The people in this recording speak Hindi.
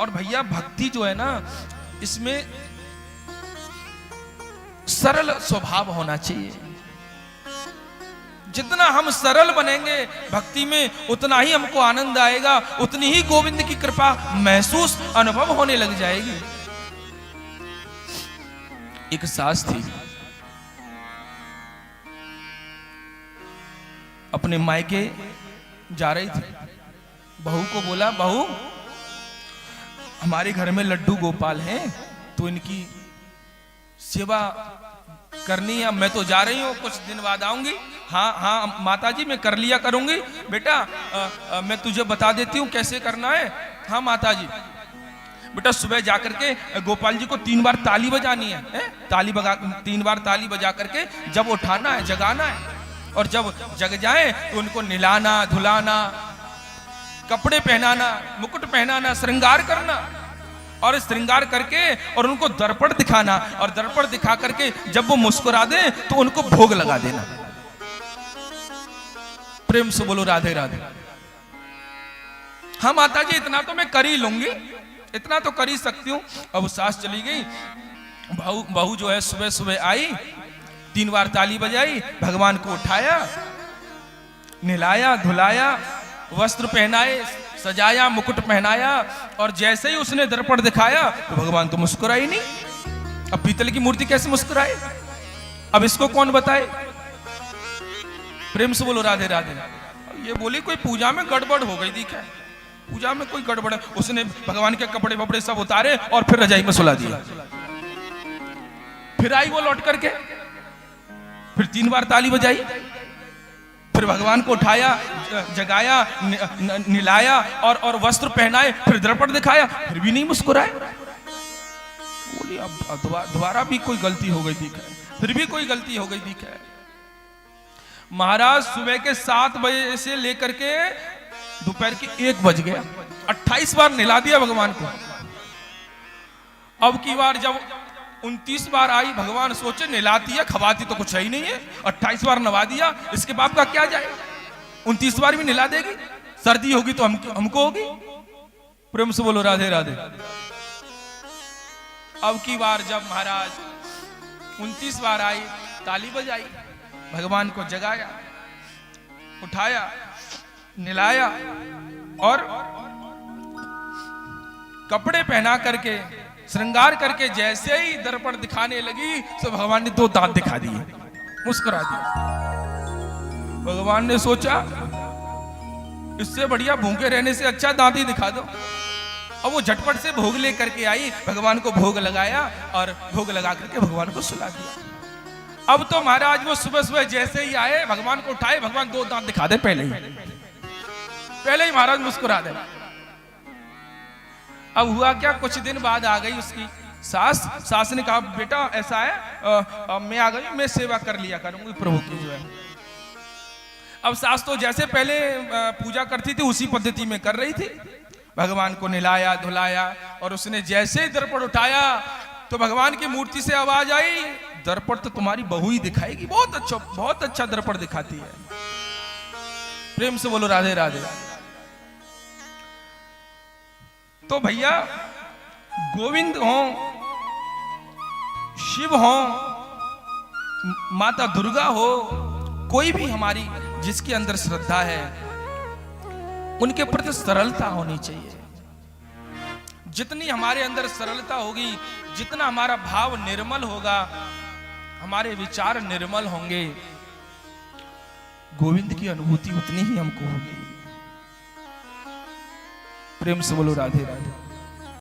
और भैया भक्ति जो है ना, इसमें सरल स्वभाव होना चाहिए। जितना हम सरल बनेंगे भक्ति में, उतना ही हमको आनंद आएगा, उतनी ही गोविंद की कृपा महसूस अनुभव होने लग जाएगी। एक सास थी, अपने मायके जा रही थी। बहू को बोला, बहू हमारे घर में लड्डू गोपाल हैं, तो इनकी सेवा करनी है। मैं तो जा रही हूँ, कुछ दिन बाद आऊंगी। हाँ हाँ माताजी मैं कर लिया करूंगी। बेटा मैं तुझे बता देती हूँ कैसे करना है। हाँ माताजी। बेटा सुबह जाकर के गोपाल जी को 3 बार ताली बजानी है, 3 बार ताली बजा करके जब उठाना है, जगाना है, और जब जग जाए तो उनको निलाना, धुलाना, कपड़े पहनाना, मुकुट पहनाना, श्रृंगार करना, और श्रृंगार करके और उनको दर्पण दिखाना, और दर्पण दिखा करके जब वो मुस्कुरा दे तो उनको भोग लगा देना। प्रेम से बोलो राधे राधे। हाँ माताजी इतना तो मैं कर ही लूंगी, इतना तो कर ही सकती हूँ। अब सास चली गई। बहू जो है सुबह सुबह आई, 3 बार ताली बजाई, भगवान को उठाया, निलाया, धुलाया, वस्त्र पहनाए, सजाया, मुकुट पहनाया, और जैसे ही उसने दर्पण दिखाया तो भगवान तो मुस्कुराई नहीं। अब पीतल की मूर्ति कैसे मुस्कुराए? अब इसको कौन बताए? प्रेम से बोलो राधे राधे। ये बोली कोई पूजा में गड़बड़ हो गई, दिखा पूजा में कोई गड़बड़ है। उसने भगवान के कपड़े वपड़े सब उतारे और फिर रजाई में सुला दिया। फिर आई वो लौट करके, फिर 3 बार ताली बजाई, फिर भगवान को उठाया, जगाया, निलाया और वस्त्र पहनाए, फिर दर्पण दिखाया, फिर भी नहीं मुस्कुराए। बोली अब दोबारा भी कोई गलती हो गई दिखा, फिर भी कोई गलती हो गई दिखा। महाराज सुबह के 7 बजे से लेकर के दोपहर के 1 बज गया, 28 बार निला दिया भगवान को। अब की बार जब 29 बार आई, भगवान सोचे निलाती है, खवाती तो कुछ है ही नहीं है, 28 बार नवा दिया, इसके बाप का क्या जाए, 29 बार भी निला देगी, सर्दी होगी तो हमको होगी। प्रेम से बोलो राधे राधे। अब की बार जब महाराज 29 बार आई, ताली बजाई, भगवान को जगाया, उठाया, निलाया और कपड़े पहना करके, श्रृंगार करके जैसे ही दर्पण दिखाने लगी तो भगवान ने 2 दांत दिखा दिए, मुस्कुरा दिया। भगवान ने सोचा इससे बढ़िया भूखे रहने से अच्छा दांत ही दिखा दो। अब वो झटपट से भोग लेकर के आई, भगवान को भोग लगाया और भोग लगा करके भगवान को सुला दिया। अब तो महाराज वो सुबह सुबह जैसे ही आए, भगवान को उठाए, भगवान 2 दांत दिखा दे पहले ही महाराज मुस्कुरा दे। अब हुआ क्या, कुछ दिन बाद आ गई उसकी सास ने कहा बेटा ऐसा है, मैं आ गई, मैं सेवा कर लिया करूंगी प्रभु की जो है। अब सास तो जैसे पहले पूजा करती थी उसी पद्धति में कर रही थी। भगवान को निलाया, धुलाया, और उसने जैसे ही दर्पण उठाया तो भगवान की मूर्ति से आवाज आई, दर्पण तो तुम्हारी बहू ही दिखाएगी, बहुत अच्छा दर्पण दिखाती है। प्रेम से बोलो राधे राधे। तो भैया गोविंद हो, शिव हो, माता दुर्गा हो, कोई भी हमारी जिसके अंदर श्रद्धा है, उनके प्रति सरलता होनी चाहिए। जितनी हमारे अंदर सरलता होगी, जितना हमारा भाव निर्मल होगा, हमारे विचार निर्मल होंगे, गोविंद की अनुभूति उतनी ही हमको होगी। प्रेम से बोलो राधे राधे।